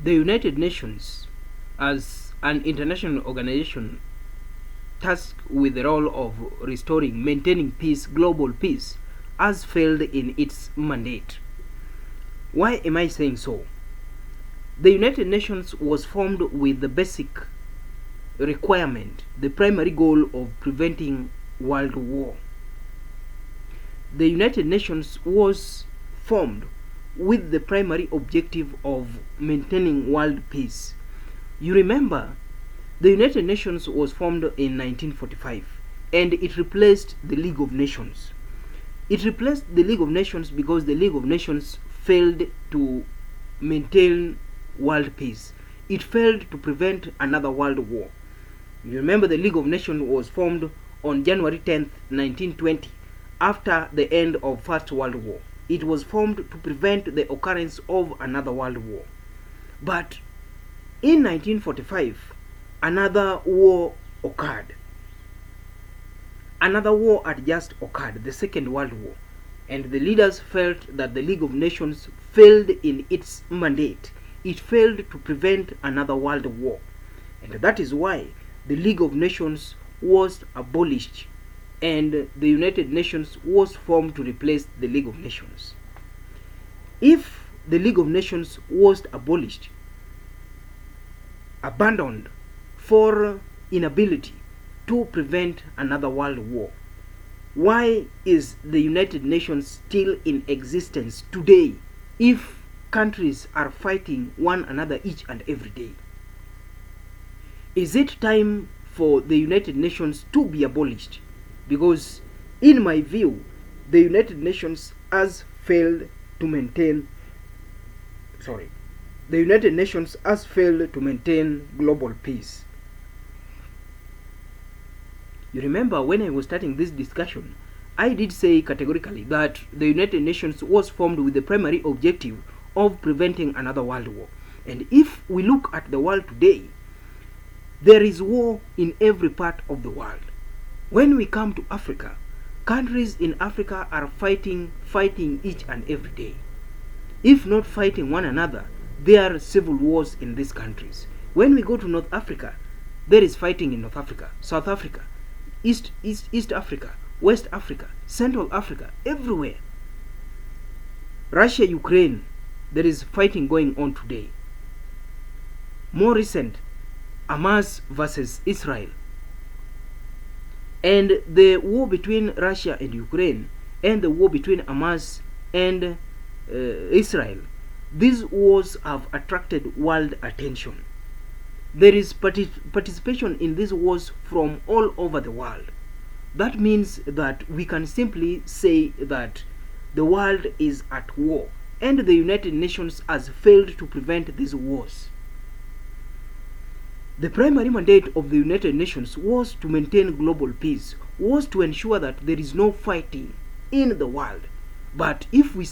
The United Nations, as an international organization tasked with the role of maintaining peace, global peace, has failed in its mandate. Why am I saying so? The United Nations was formed with the basic requirement, the primary goal of preventing world war. The United Nations was formed with the primary objective of maintaining world peace. You remember, the United Nations was formed in 1945 and it replaced the League of Nations. It replaced the League of Nations because the League of Nations failed to maintain world peace. It failed to prevent another world war. You remember the League of Nations was formed on January 10th, 1920, after the end of First World War. It was formed to prevent the occurrence of another world war. But in 1945, another war occurred. Another war had just occurred, the Second World War, and the leaders felt that the League of Nations failed in its mandate. It failed to prevent another world war, and that is why the League of Nations was abolished and the United Nations was formed to replace the League of Nations. If the League of Nations was abolished, abandoned for inability to prevent another world war, why is the United Nations still in existence today if countries are fighting one another each and every day? Is it time for the United Nations to be abolished? Because in my view, the United Nations has failed to maintain the United Nations has failed to maintain global peace. You remember when I was starting this discussion, I did say categorically that the United Nations was formed with the primary objective of preventing another world war. And if we look at the world today, there is war in every part of the world. When we come to Africa, countries in Africa are fighting each and every day. If not fighting one another, there are civil wars in these countries. When we go to North Africa, there is fighting in North Africa, South Africa, East Africa, West Africa, Central Africa, everywhere. Russia, Ukraine, there is fighting going on today. More recent, Hamas versus Israel. And the war between Russia and Ukraine and the war between Hamas and Israel, these wars have attracted world attention. There is participation in these wars from all over the world. That means that we can simply say that the world is at war and the United Nations has failed to prevent these wars. The primary mandate of the United Nations was to maintain global peace, was to ensure that there is no fighting in the world. But if we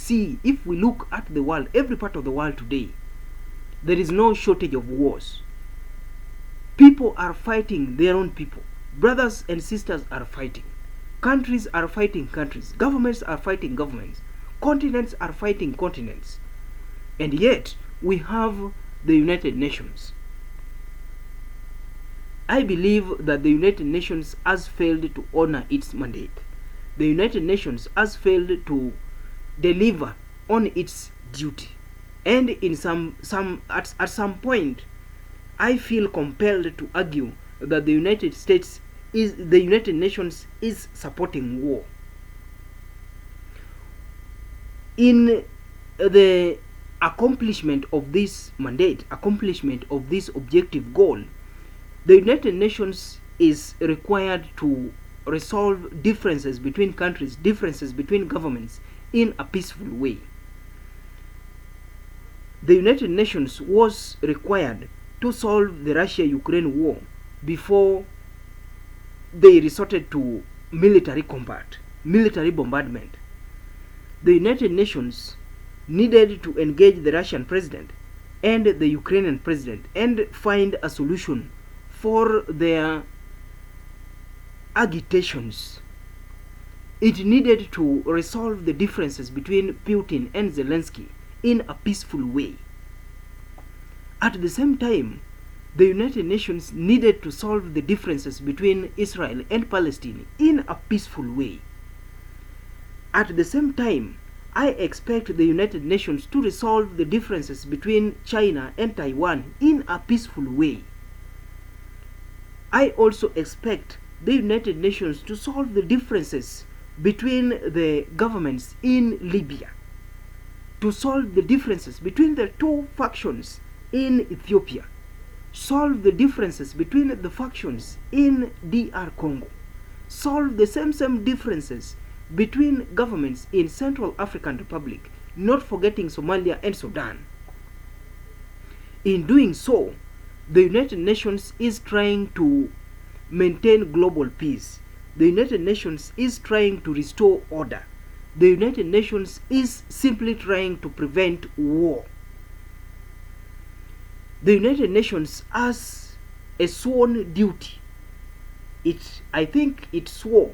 look at the world, every part of the world today, there is no shortage of wars. People are fighting their own people. Brothers and sisters are fighting. Countries are fighting countries. Governments are fighting governments. Continents are fighting continents. And yet, we have the United Nations. I believe that the United Nations has failed to honor its mandate. The United Nations has failed to deliver on its duty. And in at some point, I feel compelled to argue that the United Nations is supporting war. In the accomplishment of this mandate, accomplishment of this objective goal, the United Nations is required to resolve differences between countries, differences between governments in a peaceful way. The United Nations was required to solve the Russia-Ukraine war before they resorted to military combat, military bombardment. The United Nations needed to engage the Russian president and the Ukrainian president and find a solution for their agitations. It needed to resolve the differences between Putin and Zelensky in a peaceful way. At the same time, the United Nations needed to solve the differences between Israel and Palestine in a peaceful way. At the same time, I expect the United Nations to resolve the differences between China and Taiwan in a peaceful way. I also expect the United Nations to solve the differences between the governments in Libya, to solve the differences between the two factions in Ethiopia, solve the differences between the factions in DR Congo, solve the same differences between governments in Central African Republic, not forgetting Somalia and Sudan. In doing so, the United Nations is trying to maintain global peace. The United Nations is trying to restore order. The United Nations is simply trying to prevent war. The United Nations has a sworn duty. I think it swore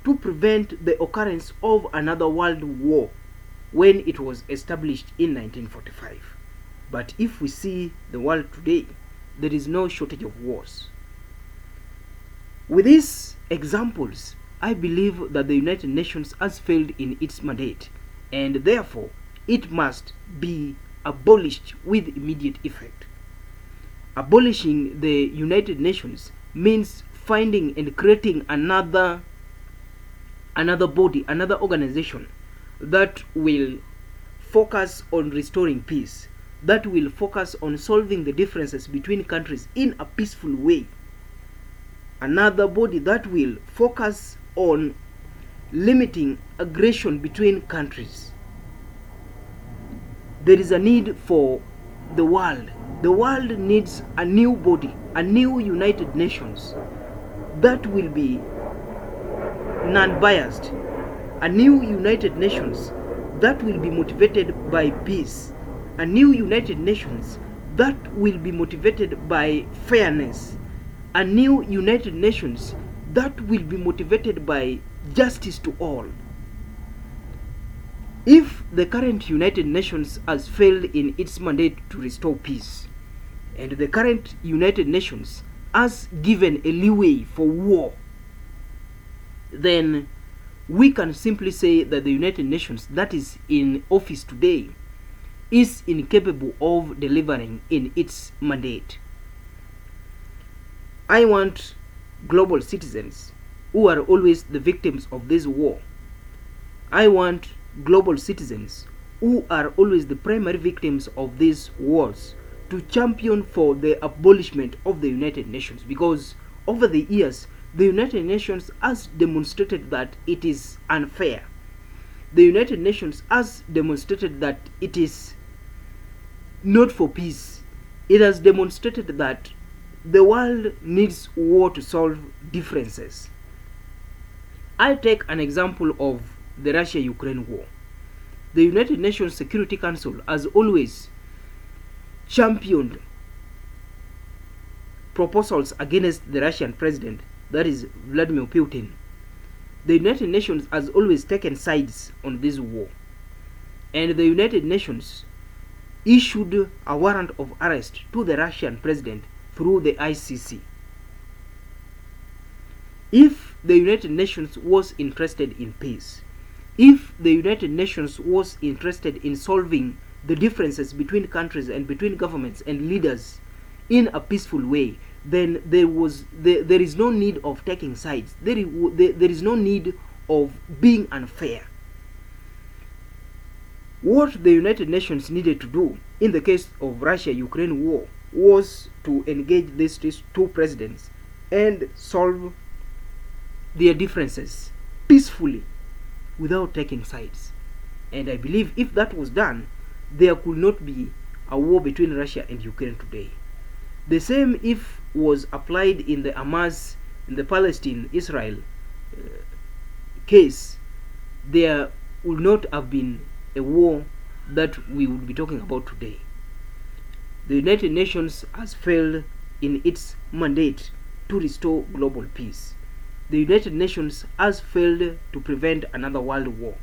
to prevent the occurrence of another world war when it was established in 1945. But if we see the world today, there is no shortage of wars. With these examples, I believe that the United Nations has failed in its mandate, and therefore it must be abolished with immediate effect. Abolishing the United Nations means finding and creating another body, another organization that will focus on restoring peace, that will focus on solving the differences between countries in a peaceful way. Another body that will focus on limiting aggression between countries. There is a need for the world. The world needs a new body, a new United Nations that will be non-biased, a new United Nations that will be motivated by peace, a new United Nations that will be motivated by fairness, a new United Nations that will be motivated by justice to all. If the current United Nations has failed in its mandate to restore peace, and the current United Nations has given a leeway for war, then we can simply say that the United Nations that is in office today is incapable of delivering in its mandate. I want global citizens who are always the victims of this war. I want global citizens who are always the primary victims of these wars to champion for the abolishment of the United Nations, because over the years the United Nations has demonstrated that it is unfair. The United Nations has demonstrated that it is not for peace. It has demonstrated that the world needs war to solve differences. I take an example of the Russia-Ukraine war. The United Nations Security Council has always championed proposals against the Russian president, that is Vladimir Putin. The United Nations has always taken sides on this war, and the United Nations issued a warrant of arrest to the Russian president through the ICC. If the United Nations was interested in peace, if the United Nations was interested in solving the differences between countries and between governments and leaders in a peaceful way, then there is no need of taking sides. There is no need of being unfair. What the United Nations needed to do in the case of Russia-Ukraine war was to engage these two presidents and solve their differences peacefully without taking sides. And I believe if that was done, there could not be a war between Russia and Ukraine today. The same if was applied in the Hamas, in the Palestine-Israel case, there would not have been a war that we would be talking about today. The United Nations has failed in its mandate to restore global peace. The United Nations has failed to prevent another world war,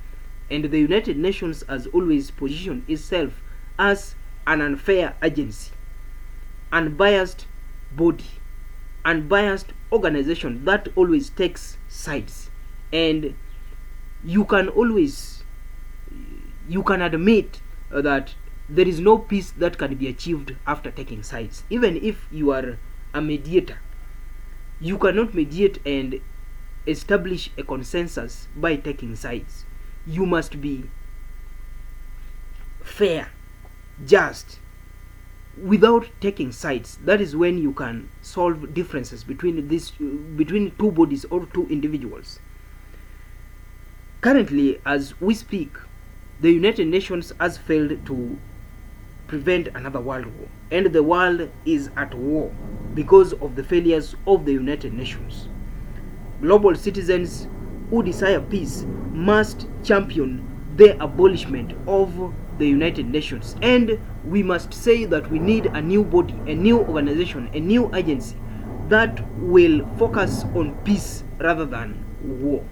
and the United Nations has always positioned itself as an unfair agency. unbiased body, unbiased organization that always takes sides. And you can always, you can admit that there is no peace that can be achieved after taking sides. Even if you are a mediator, you cannot mediate and establish a consensus by taking sides. You must be fair, just, without taking sides. That is when you can solve differences between between two bodies or two individuals. Currently, as we speak, the United Nations has failed to prevent another world war, and the world is at war because of the failures of the United Nations. Global citizens who desire peace must champion the abolishment of the United Nations, and we must say that we need a new body, a new organization, a new agency that will focus on peace rather than war.